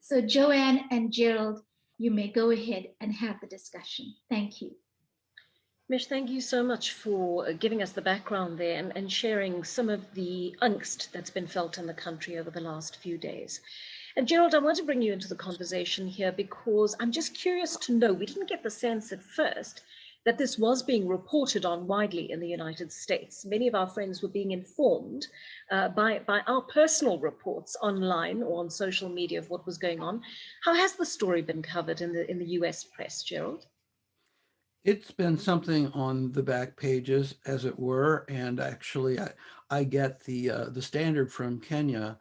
So Joanne and Gerald, you may go ahead and have the discussion. Thank you. Mish, thank you so much for giving us the background there and sharing some of the angst that's been felt in the country over the last few days. And Gerald, I want to bring you into the conversation here because I'm just curious to know, we didn't get the sense at first that this was being reported on widely in the United States. Many of our friends were being informed by our personal reports online or on social media of what was going on. How has the story been covered in the US press, Gerald? It's been something on the back pages, as it were, and actually, I get the Standard from Kenya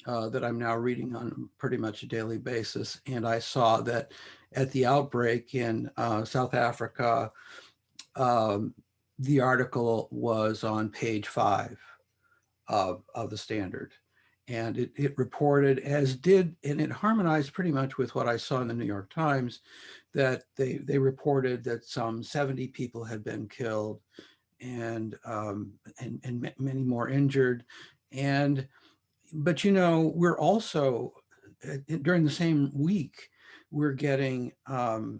that I'm now reading on pretty much a daily basis, and I saw that at the outbreak in South Africa, the article was on page 5 of the Standard. And it reported, as did, and it harmonized pretty much with what I saw in the New York Times, that they reported that some 70 people had been killed and many more injured. But you know, we're also, during the same week, we're getting the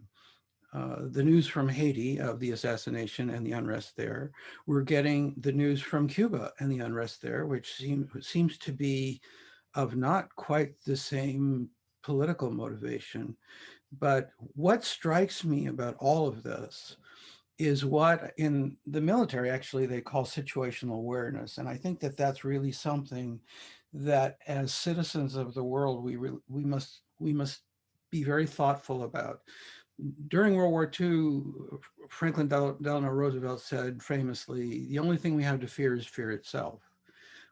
news from Haiti of the assassination and the unrest there. We're getting the news from Cuba and the unrest there, which seems to be of not quite the same political motivation. But what strikes me about all of this is what in the military, actually, they call situational awareness. And I think that that's really something that as citizens of the world, we must be very thoughtful about. During World War II, Franklin Delano Roosevelt said famously, the only thing we have to fear is fear itself.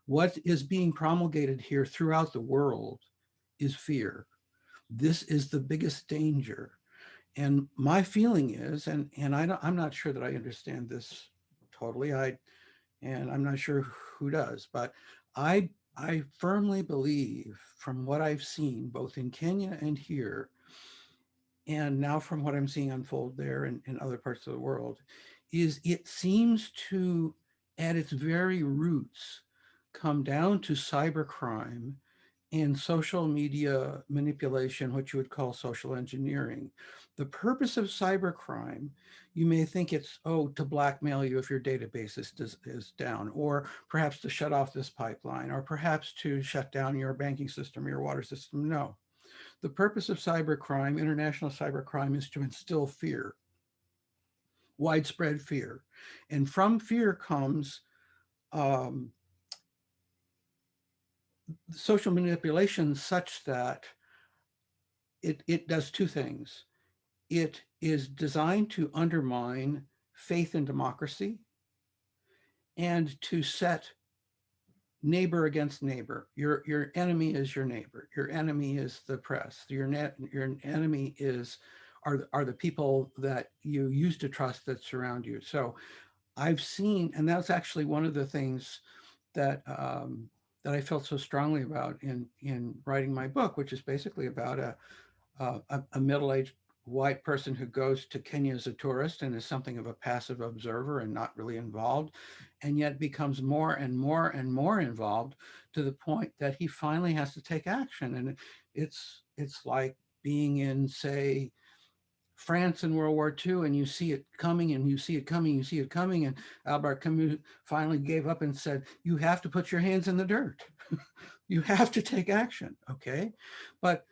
What is being promulgated here throughout the world is fear. This is the biggest danger. And my feeling is, and I'm not sure that I understand this totally, and I'm not sure who does, but I firmly believe from what I've seen, both in Kenya and here, and now from what I'm seeing unfold there and in other parts of the world, is it seems to, at its very roots, come down to cybercrime and social media manipulation, what you would call social engineering. The purpose of cybercrime, you may think it's, oh, to blackmail you if your database is down, or perhaps to shut off this pipeline, or perhaps to shut down your banking system or your water system. No. The purpose of cybercrime, international cybercrime, is to instill fear, widespread fear. And from fear comes social manipulation such that it does two things. It is designed to undermine faith in democracy and to set neighbor against neighbor. Your enemy is your neighbor. Your enemy is the press. Your enemy are the people that you used to trust that surround you. So I've seen, and that's actually one of the things that that I felt so strongly about in writing my book, which is basically about a middle-aged white person who goes to Kenya as a tourist and is something of a passive observer and not really involved, and yet becomes more and more and more involved to the point that he finally has to take action. And it's like being in, say, France in World War II, and you see it coming and you see it coming, you see it coming. And Albert Camus finally gave up and said, you have to put your hands in the dirt. You have to take action, okay? But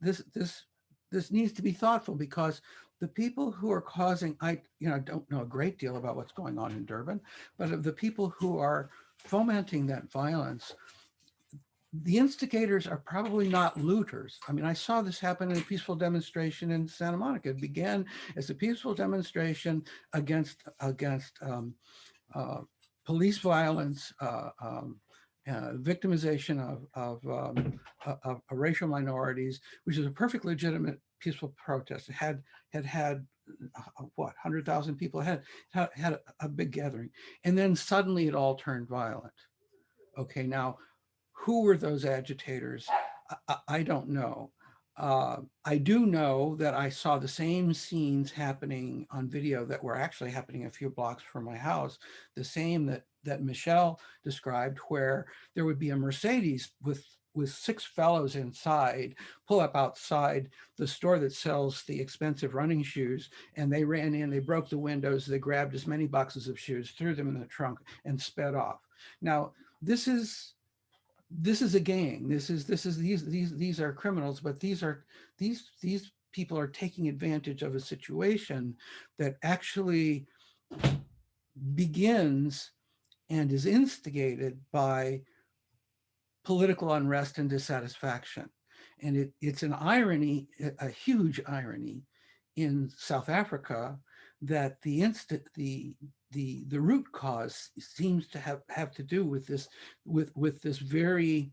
this needs to be thoughtful, because the people who are causing, I don't know a great deal about what's going on in Durban, but of the people who are fomenting that violence, the instigators are probably not looters. I mean, I saw this happen in a peaceful demonstration in Santa Monica. It began as a peaceful demonstration against police violence, victimization of racial minorities, which is a perfectly legitimate peaceful protest. It had what, 100,000 people, had a big gathering, and then suddenly it all turned violent. Okay, now who were those agitators? I don't know. I do know that I saw the same scenes happening on video that were actually happening a few blocks from my house, the same that Michelle described, where there would be a Mercedes with with 6 fellows inside, pull up outside the store that sells the expensive running shoes. And they ran in, they broke the windows, they grabbed as many boxes of shoes, threw them in the trunk and sped off. Now, this is a gang. These are criminals, but these people are taking advantage of a situation that actually begins and is instigated by political unrest and dissatisfaction. And it's an irony, a huge irony in South Africa, that the root cause seems to have to do with this very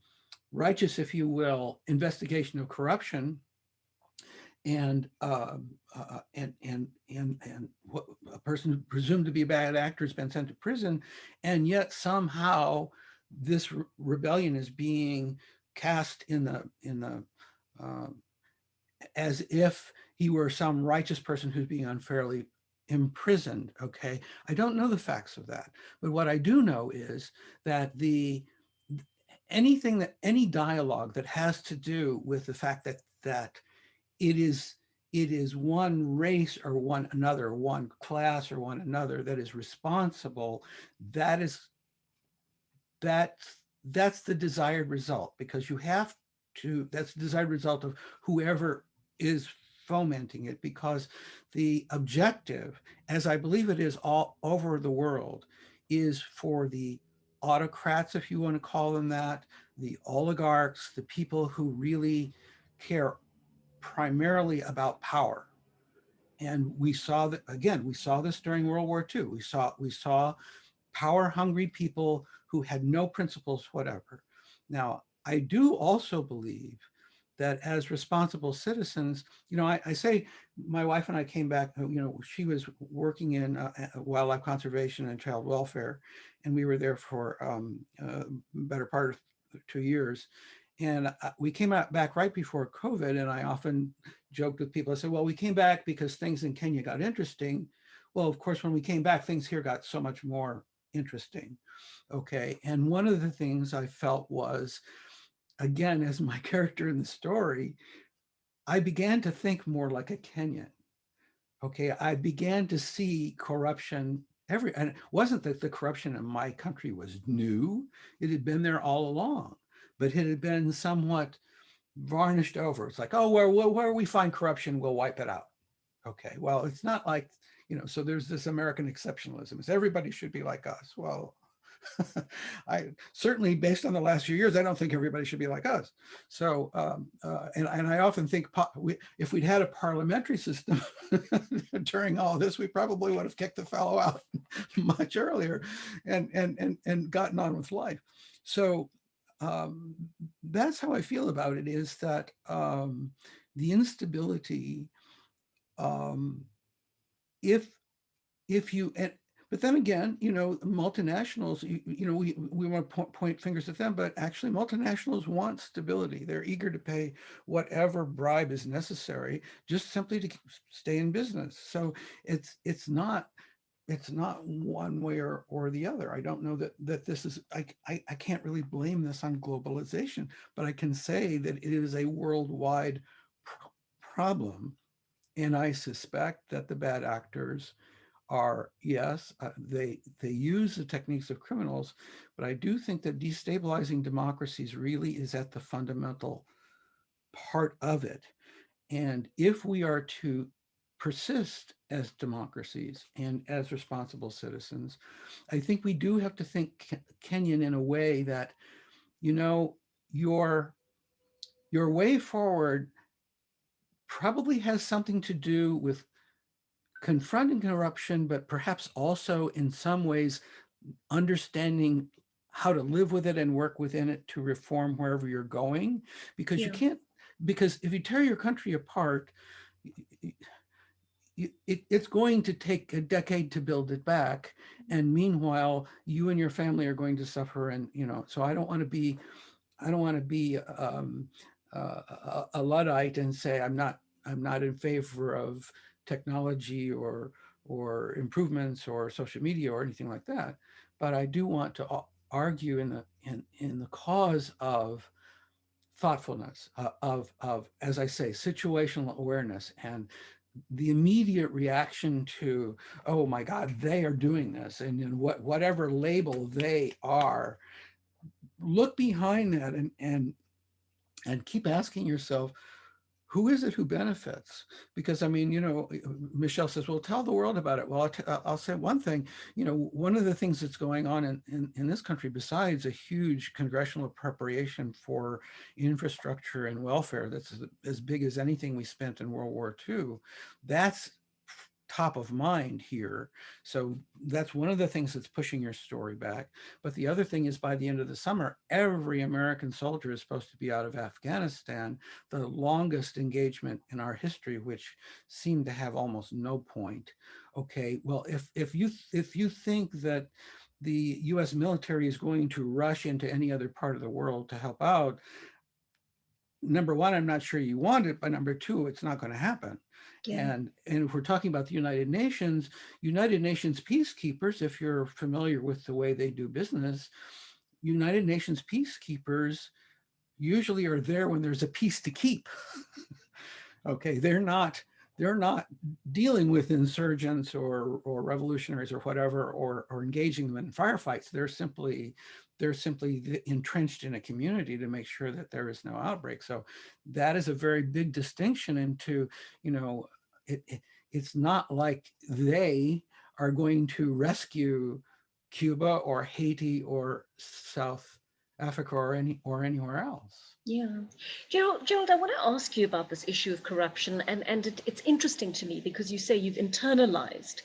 righteous, if you will, investigation of corruption, and what a person presumed to be a bad actor has been sent to prison, and yet somehow this rebellion is being cast in the as if he were some righteous person who's being unfairly imprisoned. Okay, I don't know the facts of that, but what I do know is that any dialogue that has to do with the fact that it is one race or one another, one class or one another that is responsible, that is that's the desired result, because you have to, that's the desired result of whoever is fomenting it, because the objective, as I believe it is all over the world, is for the autocrats, if you want to call them that, the oligarchs, the people who really care primarily about power. And we saw that, again, we saw this during World War II. We saw power hungry people who had no principles whatever. Now, I do also believe that as responsible citizens, I say my wife and I came back, she was working in wildlife conservation and child welfare, and we were there for better part of 2 years. And we came back right before COVID, and I often joked with people. I said, well, we came back because things in Kenya got interesting. Well, of course, when we came back, things here got so much more interesting. Okay. And one of the things I felt was, again, as my character in the story, I began to think more like a Kenyan. Okay. I began to see corruption and it wasn't that the corruption in my country was new. It had been there all along, but it had been somewhat varnished over. It's like, oh, where we find corruption, we'll wipe it out. Okay, well, it's not like, so there's this American exceptionalism. It's everybody should be like us. Well, I certainly, based on the last few years, I don't think everybody should be like us. So, and I often think if we'd had a parliamentary system during all this, we probably would have kicked the fellow out much earlier and gotten on with life. So that's how I feel about it, is that the instability, if you, but then again, multinationals, we want to point fingers at them, but actually multinationals want stability. They're eager to pay whatever bribe is necessary just simply to stay in business. So it's not one way or the other. I don't know that this is, I can't really blame this on globalization, but I can say that it is a worldwide problem. And I suspect that the bad actors are, yes, they use the techniques of criminals, but I do think that destabilizing democracies really is at the fundamental part of it. And if we are to persist as democracies and as responsible citizens, I think we do have to think Kenyan in a way that, your way forward probably has something to do with confronting corruption, but perhaps also in some ways understanding how to live with it and work within it to reform wherever you're going. Because you can't, because if you tear your country apart, it's going to take a decade to build it back. And meanwhile, you and your family are going to suffer. And, so I don't want to be a Luddite and say I'm not in favor of technology or improvements or social media or anything like that, but I do want to argue in the cause of thoughtfulness, of, as I say, situational awareness, and the immediate reaction to, oh my God, they are doing this, and in whatever label they are, look behind that and keep asking yourself, who is it who benefits? Because I mean, Michelle says, well, tell the world about it. Well, I'll say one thing. One of the things that's going on in this country, besides a huge congressional appropriation for infrastructure and welfare that's as big as anything we spent in World War II, that's top of mind here. So that's one of the things that's pushing your story back. But the other thing is, by the end of the summer, every American soldier is supposed to be out of Afghanistan, the longest engagement in our history, which seemed to have almost no point. Okay, well, if you think that the US military is going to rush into any other part of the world to help out, number one, I'm not sure you want it, but number two, it's not going to happen. Yeah. And if we're talking about the United Nations peacekeepers, if you're familiar with the way they do business, United Nations peacekeepers usually are there when there's a peace to keep. Okay, they're not dealing with insurgents or revolutionaries or whatever, or engaging them in firefights. They're simply entrenched in a community to make sure that there is no outbreak. So that is a very big distinction into, it's not like they are going to rescue Cuba or Haiti or South Africa or anywhere else. Yeah. Gerald, I want to ask you about this issue of corruption. And it's interesting to me because you say you've internalized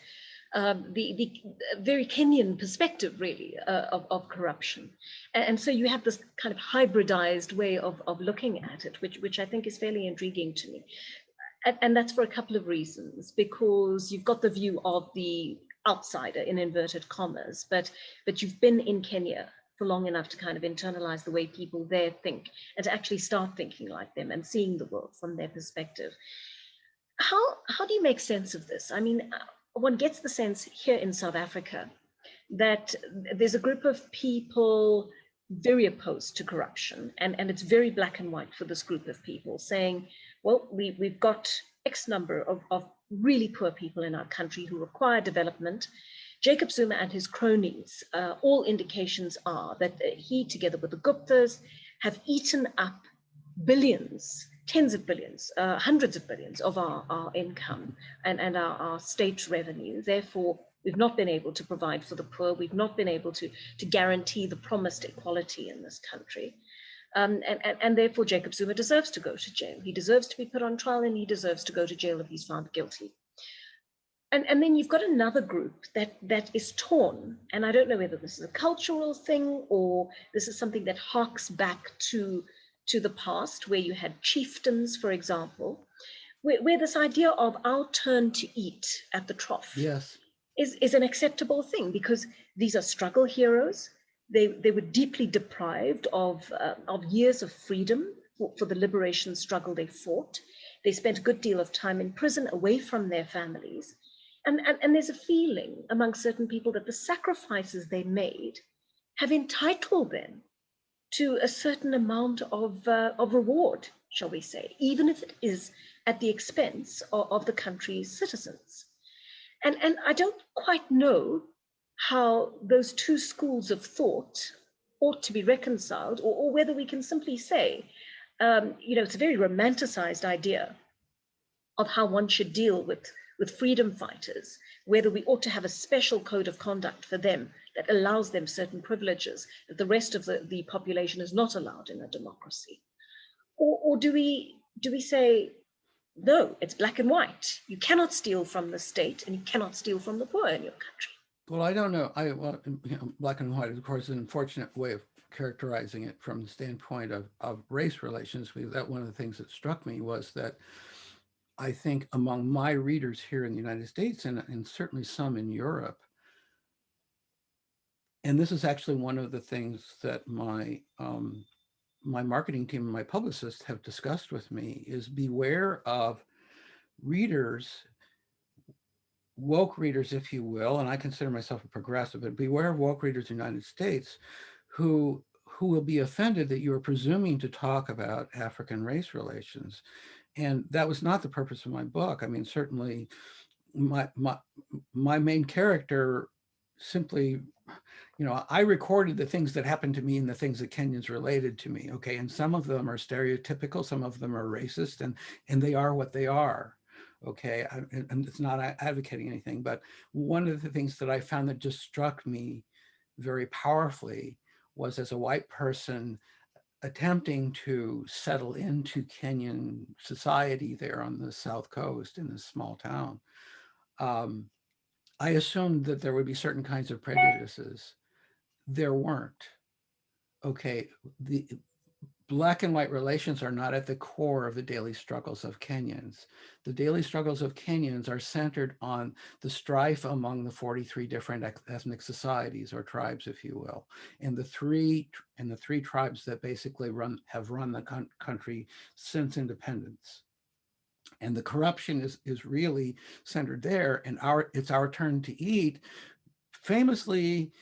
the very Kenyan perspective, really, of corruption. And so you have this kind of hybridized way of looking at it, which I think is fairly intriguing to me. And that's for a couple of reasons, because you've got the view of the outsider, in inverted commas, but you've been in Kenya for long enough to kind of internalize the way people there think and to actually start thinking like them and seeing the world from their perspective. How do you make sense of this? I mean, one gets the sense here in South Africa that there's a group of people very opposed to corruption, and it's very black and white for this group of people, saying, well, we've got X number of really poor people in our country who require development. Jacob Zuma and his cronies, all indications are that he, together with the Guptas, have eaten up billions, tens of billions, hundreds of billions of our income and our state revenue. Therefore, we've not been able to provide for the poor. We've not been able to guarantee the promised equality in this country. And therefore, Jacob Zuma deserves to go to jail. He deserves to be put on trial, and he deserves to go to jail if he's found guilty. And then you've got another group that is torn. And I don't know whether this is a cultural thing or this is something that harks back to the past, where you had chieftains, for example, where this idea of our turn to eat at the trough, yes, is an acceptable thing, because these are struggle heroes. They were deeply deprived of years of freedom for the liberation struggle they fought. They spent a good deal of time in prison away from their families. And there's a feeling among certain people that the sacrifices they made have entitled them to a certain amount of reward, shall we say, even if it is at the expense of the country's citizens. And I don't quite know how those two schools of thought ought to be reconciled, or whether we can simply say, it's a very romanticized idea of how one should deal with freedom fighters, whether we ought to have a special code of conduct for them that allows them certain privileges that the rest of the population is not allowed in a democracy. Or do we say, no, it's black and white. You cannot steal from the state and you cannot steal from the poor in your country. Well, I don't know. Black and white is, of course, an unfortunate way of characterizing it from the standpoint of race relations. That one of the things that struck me was that I think among my readers here in the United States, and certainly some in Europe, and this is actually one of the things that my marketing team and my publicists have discussed with me, is beware of readers, woke readers, if you will, and I consider myself a progressive, but beware of woke readers in the United States who who will be offended that you are presuming to talk about African race relations. And that was not the purpose of my book. I mean, certainly my main character simply, you know, I recorded the things that happened to me and the things that Kenyans related to me. Okay. And some of them are stereotypical, some of them are racist, and they are what they are. Okay. And it's not advocating anything, but one of the things that I found that just struck me very powerfully was, as a white person attempting to settle into Kenyan society there on the South Coast in this small town, I assumed that there would be certain kinds of prejudices. There weren't. Okay, the black and white relations are not at the core of the daily struggles of Kenyans. The daily struggles of Kenyans are centered on the strife among the 43 different ethnic societies, or tribes, if you will, and the three tribes that basically have run the country since independence. And the corruption is really centered there. And it's our turn to eat famously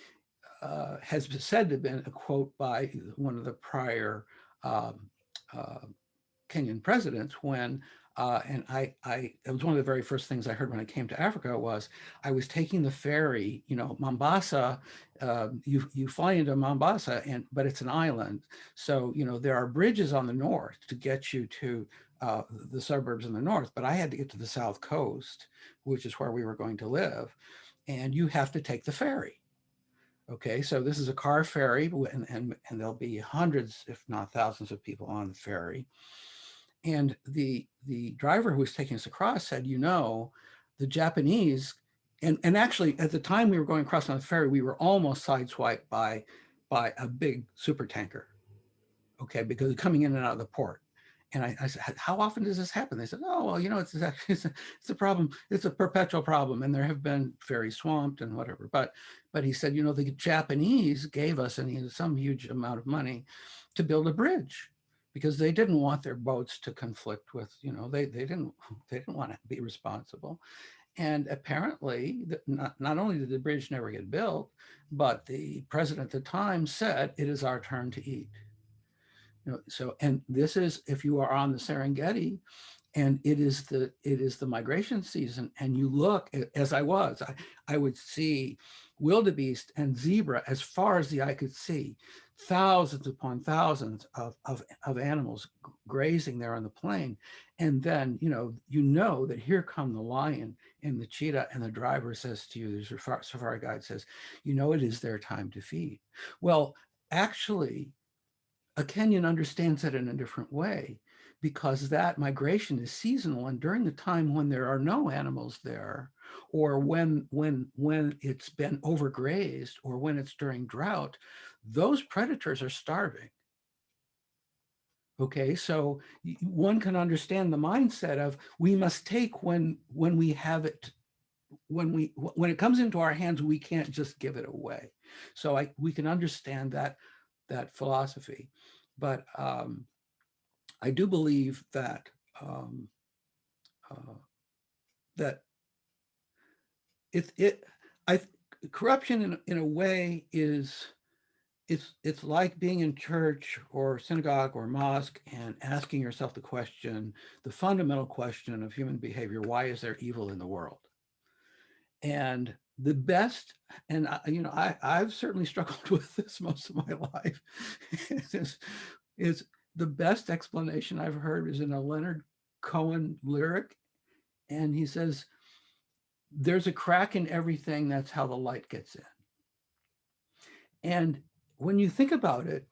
has been said to have been a quote by one of the prior Kenyan presidents when, and it was one of the very first things I heard when I came to Africa was, I was taking the ferry, you know, Mombasa, you fly into Mombasa, but it's an island. So, you know, there are bridges on the north to get you to the suburbs in the north, but I had to get to the South Coast, which is where we were going to live. And you have to take the ferry. Okay, so this is a car ferry, and there'll be hundreds, if not thousands, of people on the ferry. And the driver who was taking us across said, you know, the Japanese, and actually at the time we were going across on the ferry, we were almost sideswiped by a big super tanker. Okay, because coming in and out of the port. And I said, how often does this happen? They said, oh, well, you know, it's a problem. It's a perpetual problem. And there have been ferries swamped and whatever. But he said, you know, the Japanese gave us some huge amount of money to build a bridge because they didn't want their boats to conflict with, you know, they didn't want to be responsible. And apparently, not only did the bridge never get built, but the president at the time said, it is our turn to eat. You know, so, and this is, if you are on the Serengeti, and it is the migration season, and you look, as I would see wildebeest and zebra as far as the eye could see, thousands upon thousands of animals grazing there on the plain. And then, you know that here come the lion and the cheetah, and the driver says to you, there's a safari guide says, you know, it is their time to feed. Well, actually, a Kenyan understands it in a different way, because that migration is seasonal, and during the time when there are no animals there, or when it's been overgrazed, or when it's during drought, those predators are starving. Okay, so one can understand the mindset of, we must take when we have it, when it comes into our hands, we can't just give it away. So we can understand that philosophy. But I do believe that that corruption in a way is, it's like being in church or synagogue or mosque and asking yourself the fundamental question of human behavior: why is there evil in the world? And the best, and I've certainly struggled with this most of my life, is the best explanation I've heard is in a Leonard Cohen lyric. And he says, there's a crack in everything, that's how the light gets in. And when you think about it,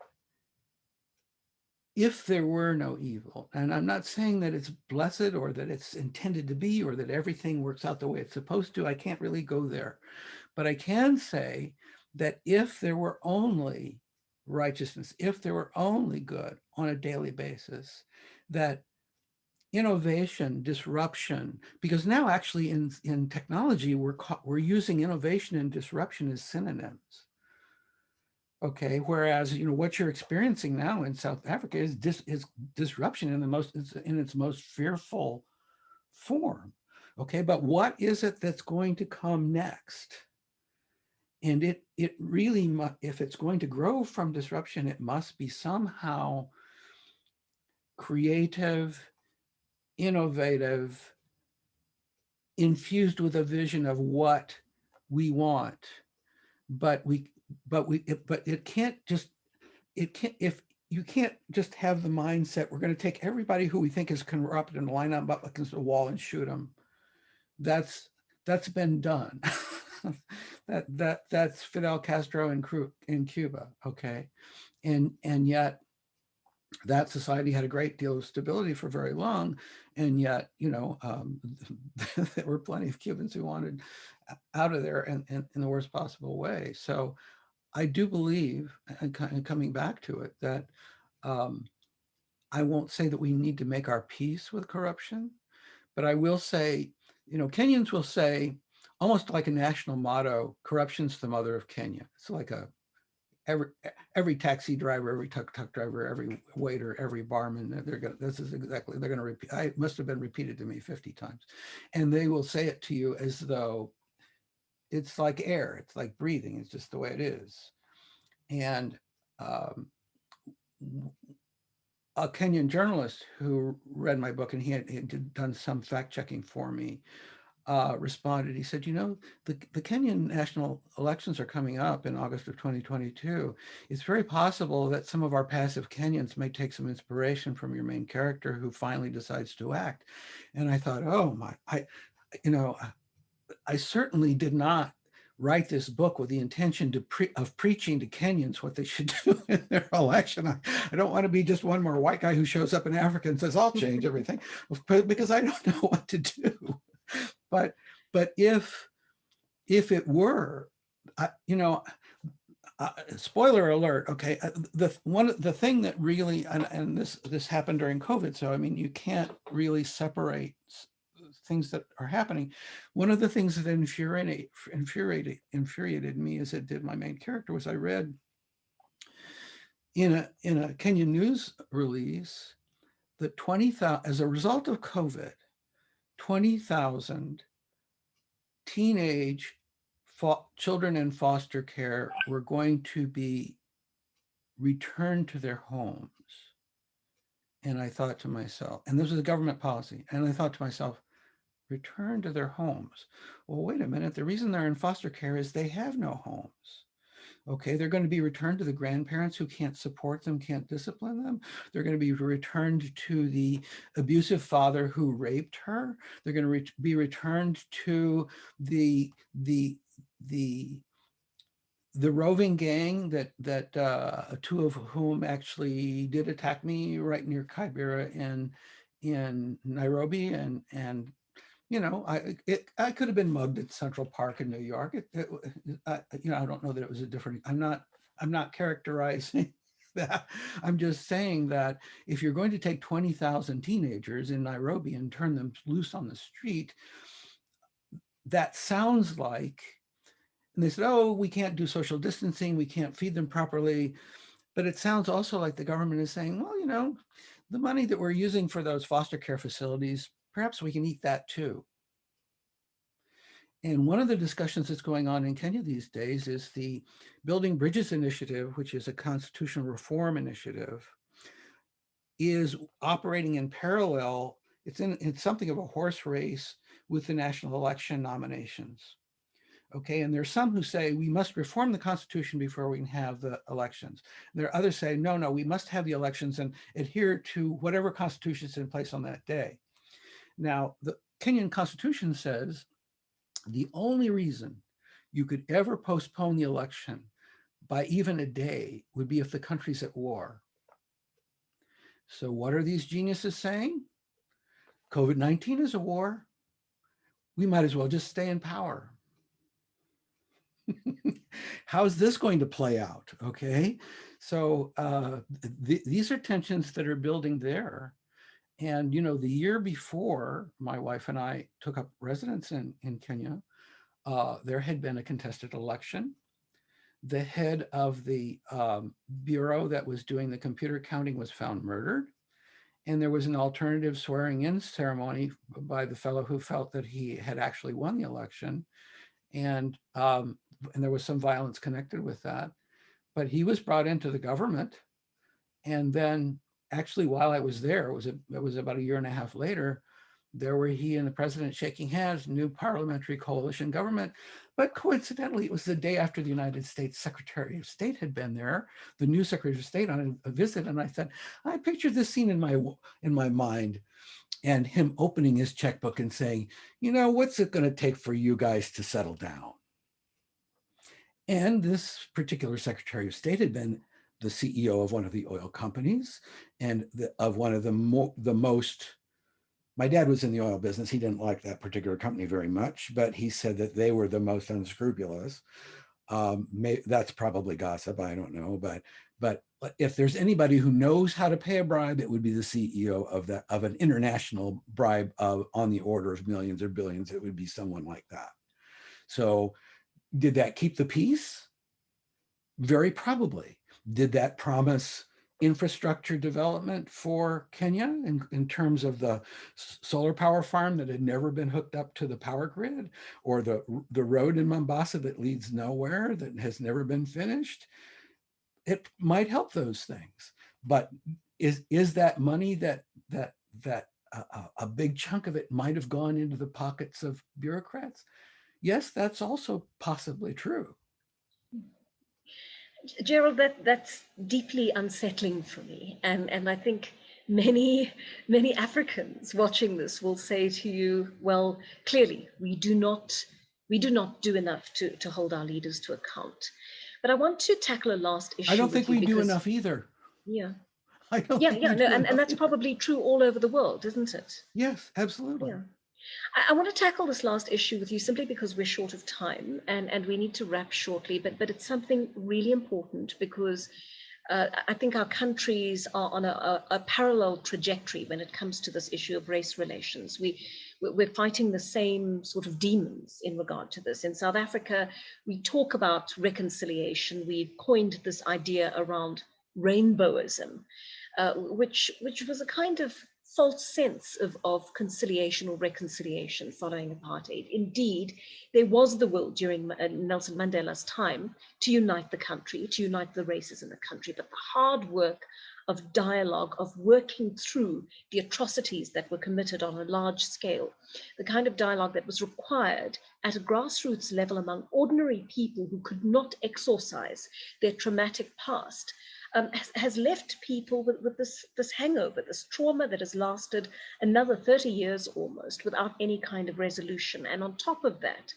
if there were no evil, and I'm not saying that it's blessed or that it's intended to be or that everything works out the way it's supposed to, I can't really go there. But I can say that if there were only righteousness, if there were only good on a daily basis, that innovation, disruption, because now actually in technology, we're using innovation and disruption as synonyms. Okay, whereas what you're experiencing now in South Africa is disruption in its most fearful form. Okay, but what is it that's going to come next? And it really, if it's going to grow from disruption, it must be somehow creative, innovative, infused with a vision of what we want. But it can't just, it can't, if you can't just have the mindset, we're going to take everybody who we think is corrupt and line them up against a wall and shoot them. That's been done. That's Fidel Castro in Cuba. Okay. And yet that society had a great deal of stability for very long. And yet, there were plenty of Cubans who wanted out of there in the worst possible way. So I do believe, and coming back to it, that I won't say that we need to make our peace with corruption, but I will say, Kenyans will say, almost like a national motto, corruption's the mother of Kenya. It's like every taxi driver, every tuk-tuk driver, every waiter, every barman, they're going to repeat. It must have been repeated to me 50 times. And they will say it to you as though it's like air, it's like breathing, it's just the way it is. And a Kenyan journalist who read my book, and he had done some fact checking for me, responded. He said, the Kenyan national elections are coming up in August of 2022. It's very possible that some of our passive Kenyans may take some inspiration from your main character who finally decides to act. And I thought, oh my, I certainly did not write this book with the intention of preaching to Kenyans what they should do in their election. I don't want to be just one more white guy who shows up in Africa and says, I'll change everything, because I don't know what to do. But if it were, spoiler alert, okay, the thing that really, and this happened during COVID, so I mean, you can't really separate things that are happening. One of the things that infuriated me, as it did my main character, was I read in a Kenyan news release that 20,000, as a result of COVID, 20,000 teenage children in foster care were going to be returned to their homes. And I thought to myself, and this was a government policy, and I thought to myself, return to their homes. Well, wait a minute. The reason they're in foster care is they have no homes. Okay, they're going to be returned to the grandparents who can't support them, can't discipline them. They're going to be returned to the abusive father who raped her. They're going to be returned to the roving gang that two of whom actually did attack me right near Kibera in Nairobi, and I could have been mugged at Central Park in New York. I don't know that it was a different. I'm not characterizing that. I'm just saying that if you're going to take 20,000 teenagers in Nairobi and turn them loose on the street, that sounds like. And they said, oh, we can't do social distancing, we can't feed them properly. But it sounds also like the government is saying, well, the money that we're using for those foster care facilities, perhaps we can eat that too. And one of the discussions that's going on in Kenya these days is the Building Bridges Initiative, which is a constitutional reform initiative, is operating in parallel. It's something of a horse race with the national election nominations. Okay, and there's some who say we must reform the Constitution before we can have the elections. There are others say, no, we must have the elections and adhere to whatever Constitution is in place on that day. Now, the Kenyan Constitution says the only reason you could ever postpone the election by even a day would be if the country's at war. So what are these geniuses saying? COVID-19 is a war. We might as well just stay in power. How's this going to play out? Okay, so these are tensions that are building there. And, the year before my wife and I took up residence in Kenya, there had been a contested election. The head of the bureau that was doing the computer counting was found murdered. And there was an alternative swearing in ceremony by the fellow who felt that he had actually won the election. And and there was some violence connected with that. But he was brought into the government, and then actually while I was there, it was about a year and a half later, there were he and the president shaking hands, new parliamentary coalition government. But coincidentally, it was the day after the United States Secretary of State had been there, the new Secretary of State on a visit. And I said, I pictured this scene in my mind, and him opening his checkbook and saying, you know, what's it going to take for you guys to settle down? And this particular Secretary of State had been the CEO of one of the oil companies and of one of the most, my dad was in the oil business. He didn't like that particular company very much, but he said that they were the most unscrupulous. That's probably gossip. I don't know, but if there's anybody who knows how to pay a bribe, it would be the CEO of an international bribe on the order of millions or billions. It would be someone like that. So did that keep the peace? Very probably. Did that promise infrastructure development for Kenya in terms of the solar power farm that had never been hooked up to the power grid, or the road in Mombasa that leads nowhere, that has never been finished? It might help those things, but is that money that a big chunk of it might have gone into the pockets of bureaucrats? Yes, that's also possibly true. Gerald, that's deeply unsettling for me, and I think many Africans watching this will say to you, well, clearly we do not do enough to hold our leaders to account. But I want to tackle a last issue. I don't think we do because, enough either. Yeah. I don't Yeah, think yeah, we no, do and that's either. probably true all over the world, isn't it? Yes, absolutely. Yeah. I want to tackle this last issue with you simply because we're short of time and we need to wrap shortly, but it's something really important because I think our countries are on a parallel trajectory when it comes to this issue of race relations. We're fighting the same sort of demons in regard to this. In South Africa, we talk about reconciliation. We've coined this idea around Rainbowism, which was a kind of false sense of conciliation or reconciliation following apartheid. Indeed, there was the will during Nelson Mandela's time to unite the country, to unite the races in the country, but the hard work of dialogue, of working through the atrocities that were committed on a large scale, the kind of dialogue that was required at a grassroots level among ordinary people who could not exorcise their traumatic past, has left people with this hangover, this trauma that has lasted another 30 years almost without any kind of resolution. And on top of that,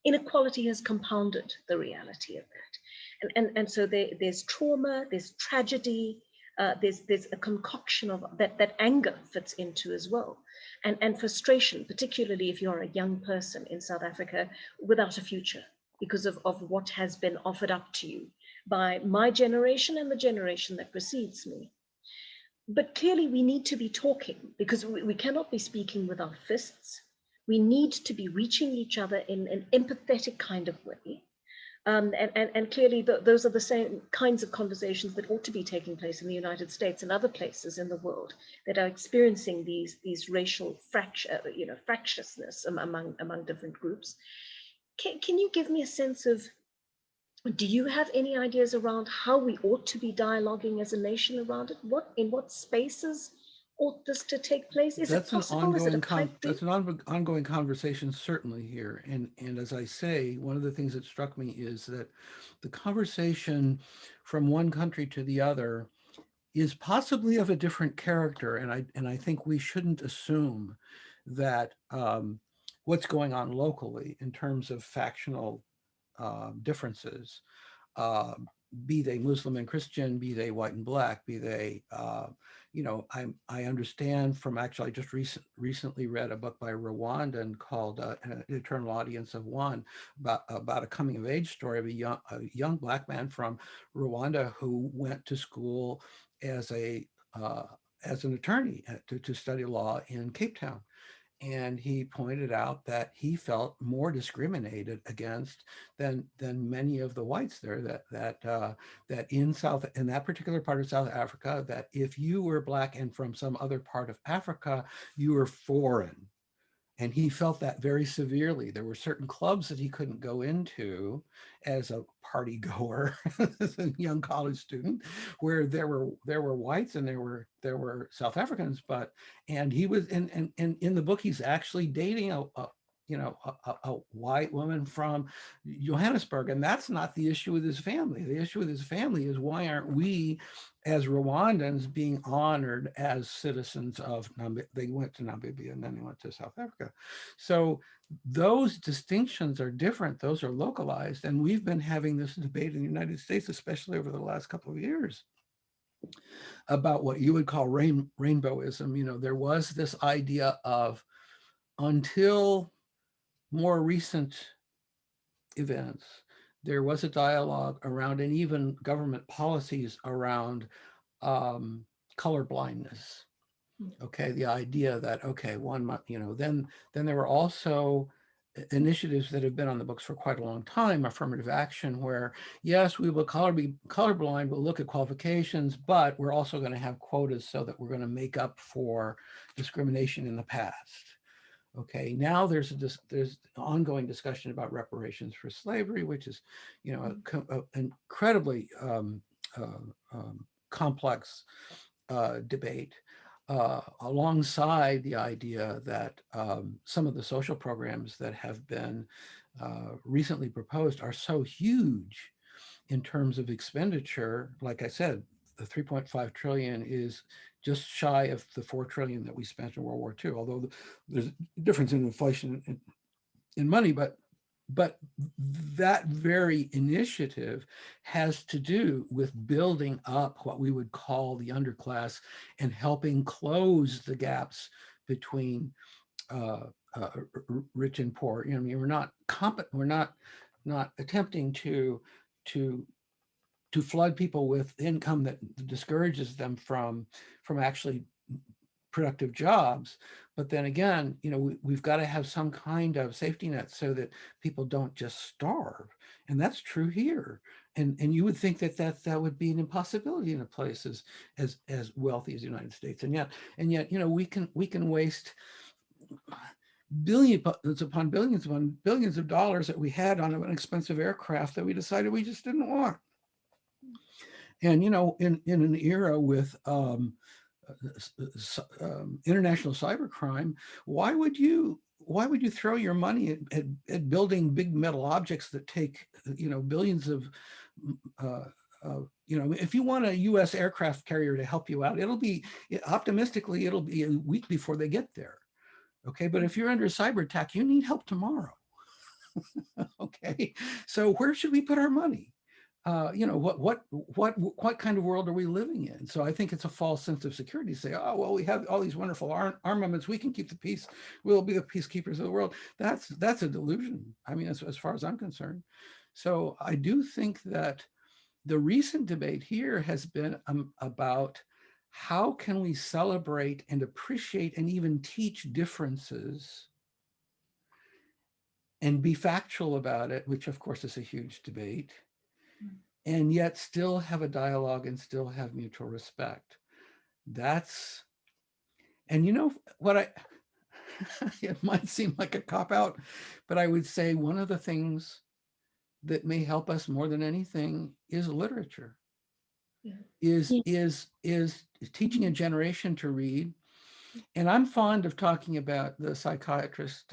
inequality has compounded the reality of that. And so there's trauma, there's tragedy, there's a concoction of that anger fits into as well. And frustration, particularly if you're a young person in South Africa without a future because of what has been offered up to you by my generation and the generation that precedes me. But clearly we need to be talking because we cannot be speaking with our fists. We need to be reaching each other in an empathetic kind of way. And clearly those are the same kinds of conversations that ought to be taking place in the United States and other places in the world that are experiencing these racial fractiousness among different groups. Can you give me a sense of, do you have any ideas around how we ought to be dialoguing as a nation around it? In what spaces ought this to take place? Is it possible? Is it a pipe dream? That's an ongoing conversation, certainly here. And as I say, one of the things that struck me is that the conversation from one country to the other is possibly of a different character. And I think we shouldn't assume that what's going on locally in terms of factional differences, be they Muslim and Christian, be they white and black, be they, I understand from actually, I just recently read a book by Rwandan called An Eternal Audience of One, about a coming of age story of a young black man from Rwanda who went to school as an attorney to study law in Cape Town. And he pointed out that he felt more discriminated against than many of the whites there. That in that particular part of South Africa, that if you were black and from some other part of Africa, you were foreign. And he felt that very severely. There were certain clubs that he couldn't go into as a party goer, as a young college student, where there were whites and there were South Africans, and he was and in the book he's actually dating a white woman from Johannesburg, and that's not the issue with his family. The issue with his family is, why aren't we, as Rwandans, being honored as citizens of Namibia? They went to Namibia and then they went to South Africa. So those distinctions are different. Those are localized, and we've been having this debate in the United States, especially over the last couple of years, about what you would call rainbowism. There was this idea of, until more recent events, there was a dialogue around, and even government policies around, color blindness. Okay, the idea that, okay, then there were also initiatives that have been on the books for quite a long time, affirmative action, where yes, we will be colorblind, we'll look at qualifications, but we're also going to have quotas so that we're going to make up for discrimination in the past. Okay, now there's ongoing discussion about reparations for slavery, which is, an incredibly complex debate, alongside the idea that some of the social programs that have been recently proposed are so huge in terms of expenditure. Like I said, the 3.5 trillion is just shy of the 4 trillion that we spent in World War II, although there's a difference in inflation in money, but that very initiative has to do with building up what we would call the underclass and helping close the gaps between rich and poor. We're not attempting to flood people with income that discourages them from actually productive jobs. But then again, we've got to have some kind of safety net so that people don't just starve. And that's true here. And you would think that would be an impossibility in a place as wealthy as the United States. And yet, we can waste billions upon billions of dollars that we had on an expensive aircraft that we decided we just didn't want. And in an era with international cybercrime, why would you throw your money at building big metal objects that take billions of if you want a U.S. aircraft carrier to help you out, it'll be a week before they get there. Okay, but if you're under cyber attack, you need help tomorrow. Okay, so where should we put our money? What kind of world are we living in? So I think it's a false sense of security to say, oh, well, we have all these wonderful armaments, we can keep the peace, we'll be the peacekeepers of the world. That's a delusion. I mean, as far as I'm concerned. So I do think that the recent debate here has been about how can we celebrate and appreciate and even teach differences and be factual about it, which of course is a huge debate, and yet still have a dialogue and still have mutual respect. And what it might seem like a cop-out, but I would say one of the things that may help us more than anything is literature. Yeah. Is teaching a generation to read. And I'm fond of talking about the psychiatrist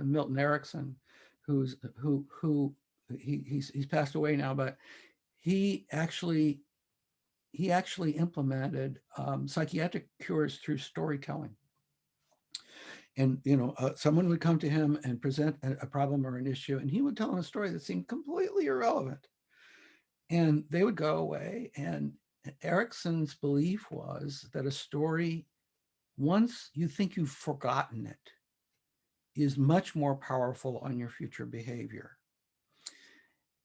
Milton Erickson, he's passed away now, but he actually implemented psychiatric cures through storytelling. And someone would come to him and present a problem or an issue, and he would tell them a story that seemed completely irrelevant, and they would go away. And Erickson's belief was that a story, once you think you've forgotten it, is much more powerful on your future behavior.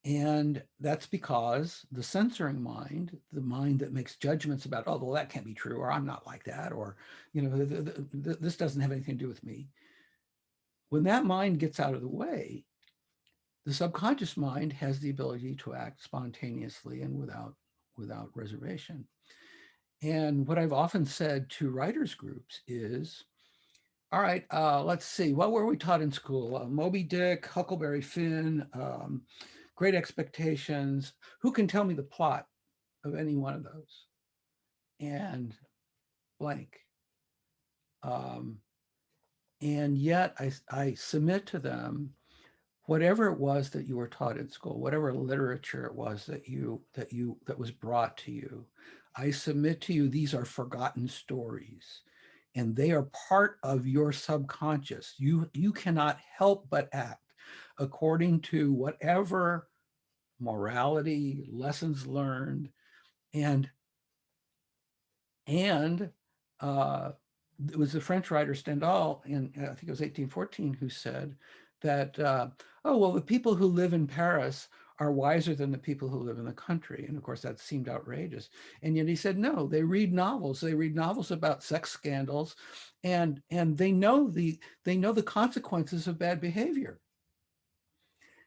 And that's because the censoring mind, the mind that makes judgments about, oh, well, that can't be true, or I'm not like that, or, this doesn't have anything to do with me. When that mind gets out of the way, the subconscious mind has the ability to act spontaneously and without reservation. And what I've often said to writers groups is, All right, let's see. What were we taught in school? Moby Dick, Huckleberry Finn, Great Expectations. Who can tell me the plot of any one of those? And blank. And yet I submit to them whatever it was that you were taught in school, whatever literature it was that was brought to you. I submit to you, these are forgotten stories, and they are part of your subconscious. You cannot help but act according to whatever morality, lessons learned, and and it was the French writer Stendhal in, I think it was 1814, who said that, oh, well, the people who live in Paris are wiser than the people who live in the country. And of course, that seemed outrageous. And yet he said, no, they read novels. They read novels about sex scandals, and they know the consequences of bad behavior.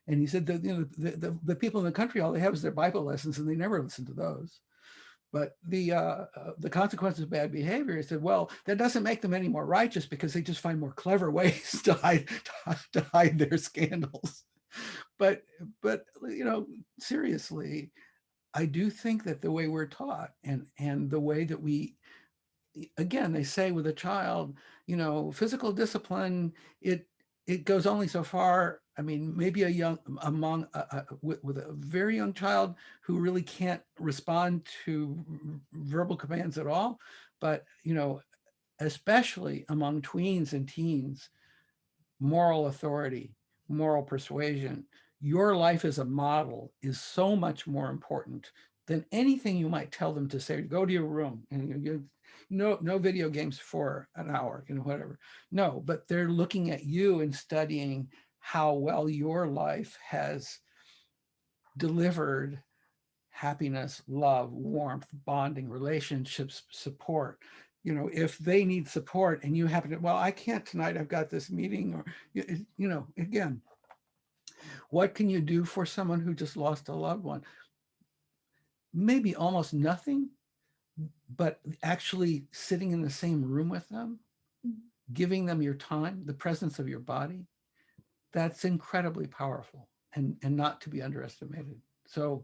And he said that, you know, the people in the country, all they have is their Bible lessons, and they never listen to those. But the consequences of bad behavior, he said, well, that doesn't make them any more righteous, because they just find more clever ways to hide their scandals. But you know, seriously, I do think that the way we're taught, and the way that we, again, they say with a child, you know, physical discipline, it goes only so far. I mean, maybe with a very young child who really can't respond to verbal commands at all. But, you know, especially among tweens and teens, moral authority, moral persuasion, your life as a model is so much more important than anything you might tell them to say. Go to your room and no video games for an hour, you know, whatever. No, but they're looking at you and studying how well your life has delivered happiness, love, warmth, bonding, relationships, support. You know, if they need support and you happen to, well, I can't tonight, I've got this meeting, or, you know, again, what can you do for someone who just lost a loved one? Maybe almost nothing, but actually sitting in the same room with them, giving them your time, the presence of your body, that's incredibly powerful and not to be underestimated. So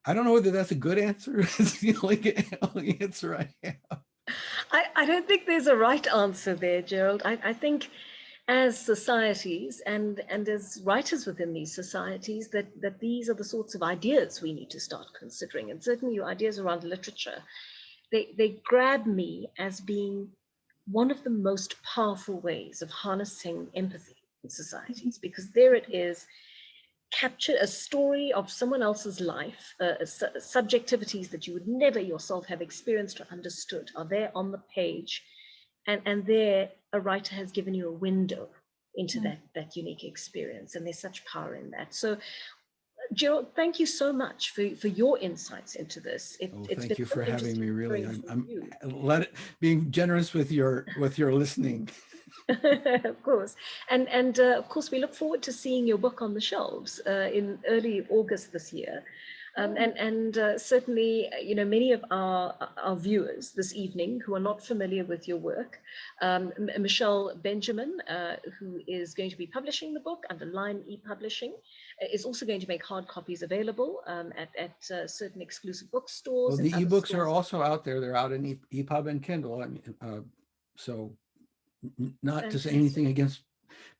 I don't know whether that's a good answer. It's the only answer I have. I don't think there's a right answer there, Gerald. I think as societies and as writers within these societies, that these are the sorts of ideas we need to start considering. And certainly your ideas around literature, they grab me as being one of the most powerful ways of harnessing empathy in societies, because there it is, capture a story of someone else's life, subjectivities that you would never yourself have experienced or understood are there on the page. And there a writer has given you a window into that unique experience. And there's such power in that. So Gerald, thank you so much for your insights into this. Thank you for having me. Really, I'm being generous with your listening. Of course, and of course, we look forward to seeing your book on the shelves in early August this year. And certainly, you know, many of our viewers this evening who are not familiar with your work, Michelle Benjamin, who is going to be publishing the book under Line ePublishing, is also going to make hard copies available at certain exclusive bookstores. Well, the ebooks are also out there. They're out in EPUB and Kindle. I mean, so not to say anything against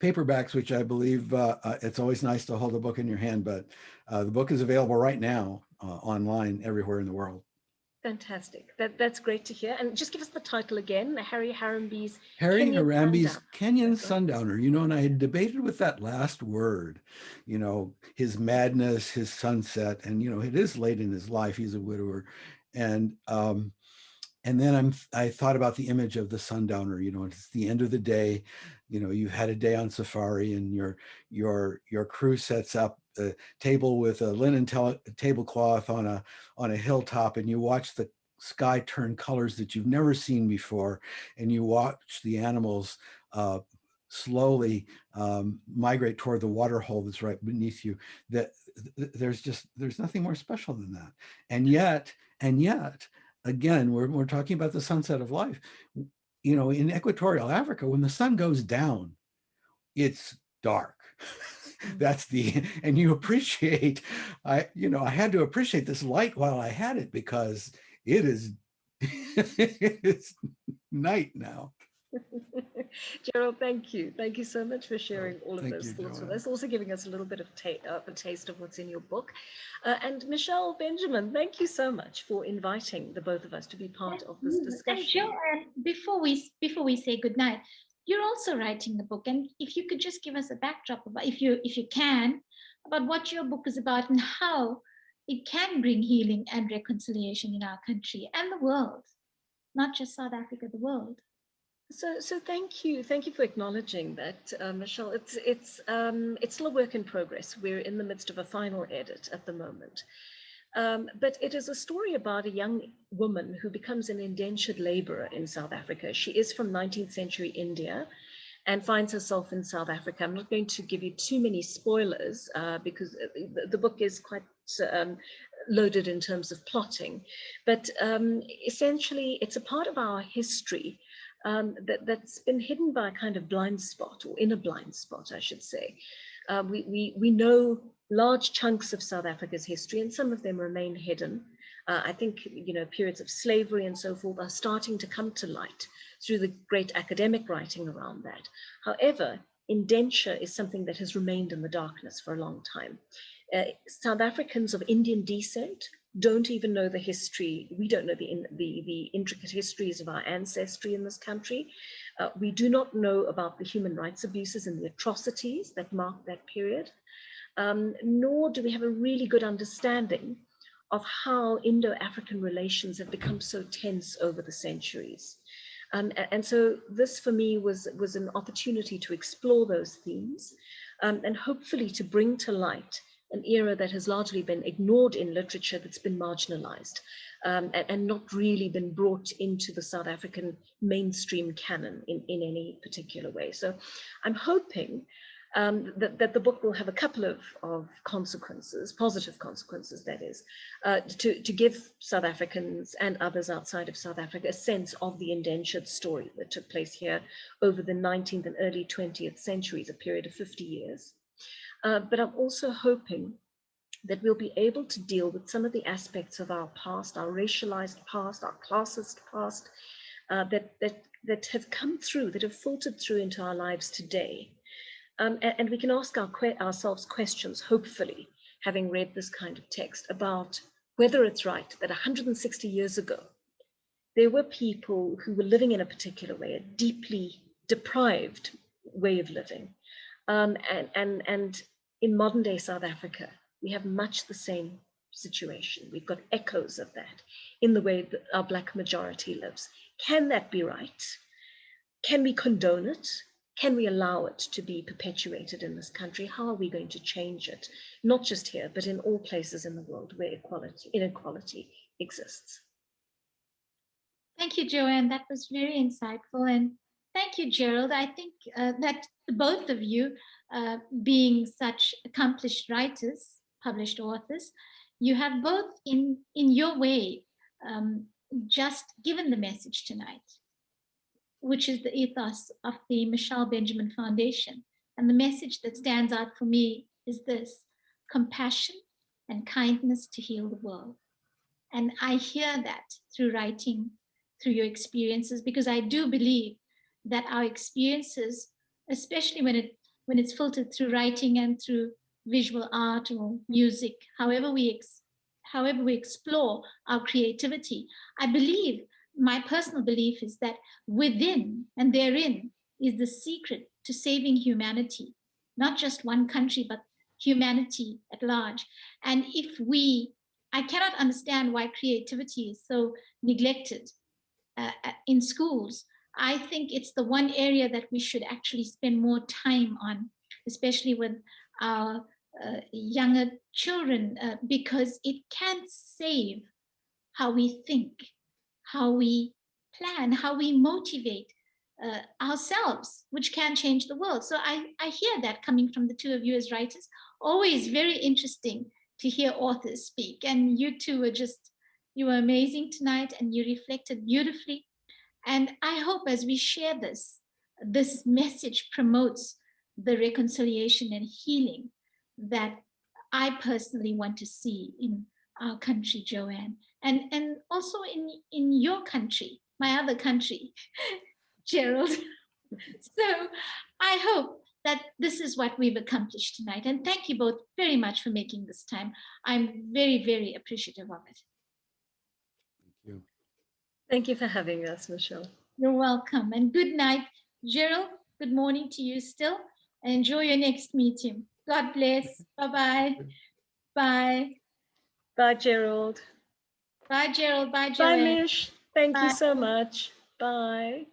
paperbacks, which I believe it's always nice to hold a book in your hand, but the book is available right now online everywhere in the world. Fantastic. That's great to hear. And just give us the title again, Harry Harambee's Kenyan Sundowner. You know, and I had debated with that last word, you know, his madness, his sunset, and, you know, it is late in his life. He's a widower. And then I thought about the image of the sundowner. You know, it's the end of the day. You know, you've had a day on safari, and your crew sets up a table with a linen tablecloth on a hilltop, and you watch the sky turn colors that you've never seen before, and you watch the animals slowly migrate toward the water hole that's right beneath you. That there's nothing more special than that. And yet, again, we're talking about the sunset of life. in equatorial Africa, when the sun goes down, it's dark. And you appreciate, I had to appreciate this light while I had it, because it is, it's night now. Gerald, thank you. Thank you so much for sharing all of Thank those you, thoughts with Joanne. us, also giving us a little bit of a taste of what's in your book. And Michelle Benjamin, thank you so much for inviting the both of us to be part of this And discussion. Joanne, before we say goodnight, you're also writing the book, and if you could just give us a backdrop about, if you can, about what your book is about and how it can bring healing and reconciliation in our country and the world, not just South Africa, the world. So thank you for acknowledging that, Michelle. It's still a work in progress. We're in the midst of a final edit at the moment, but it is a story about a young woman who becomes an indentured laborer in South Africa. She is from 19th century India, and finds herself in South Africa. I'm not going to give you too many spoilers because the book is quite loaded in terms of plotting, but essentially it's a part of our history that's been hidden by a kind of blind spot, or in a blind spot, I should say. We know large chunks of South Africa's history, and some of them remain hidden. I think, periods of slavery and so forth are starting to come to light through the great academic writing around that. However, indenture is something that has remained in the darkness for a long time. South Africans of Indian descent don't even know the history. We don't know the intricate histories of our ancestry in this country. We do not know about the human rights abuses and the atrocities that marked that period, nor do we have a really good understanding of how Indo-African relations have become so tense over the centuries. And so this for me was an opportunity to explore those themes, and hopefully to bring to light an era that has largely been ignored in literature, that's been marginalized, and not really been brought into the South African mainstream canon in any particular way. So I'm hoping that the book will have a couple of consequences, positive consequences, that is, to give South Africans and others outside of South Africa a sense of the indentured story that took place here over the 19th and early 20th centuries, a period of 50 years. But I'm also hoping that we'll be able to deal with some of the aspects of our past, our racialized past, our classist past, that have come through, that have filtered through into our lives today. And we can ask ourselves questions, hopefully, having read this kind of text, about whether it's right that 160 years ago, there were people who were living in a particular way, a deeply deprived way of living. And in modern day South Africa, we have much the same situation. We've got echoes of that in the way that our Black majority lives. Can that be right? Can we condone it? Can we allow it to be perpetuated in this country? How are we going to change it? Not just here, but in all places in the world where inequality exists. Thank you, Joanne. That was very insightful. And thank you, Gerald. I think that both of you, being such accomplished writers, published authors, you have both in your way just given the message tonight, which is the ethos of the Michelle Benjamin Foundation. And the message that stands out for me is this: compassion and kindness to heal the world. And I hear that through writing, through your experiences, because I do believe that our experiences, especially when it's filtered through writing and through visual art or music, however we explore our creativity, I believe, my personal belief is that within and therein is the secret to saving humanity, not just one country, but humanity at large. And I cannot understand why creativity is so neglected in schools. I think it's the one area that we should actually spend more time on, especially with our younger children, because it can save how we think, how we plan, how we motivate ourselves, which can change the world. So I hear that coming from the two of you as writers. Always very interesting to hear authors speak. And you two you were amazing tonight, and you reflected beautifully. And I hope as we share this, this message promotes the reconciliation and healing that I personally want to see in our country, Joanne, and also in your country, my other country, Gerald. So I hope that this is what we've accomplished tonight. And thank you both very much for making this time. I'm very, very appreciative of it. Thank you. Thank you for having us, Michelle. You're welcome. And good night, Gerald. Good morning to you still. Enjoy your next meeting. God bless. Bye-bye. Bye. Bye, Gerald. Bye, Gerald. Bye, Bye, Joanne. Mish. Thank you Bye. so much. Bye.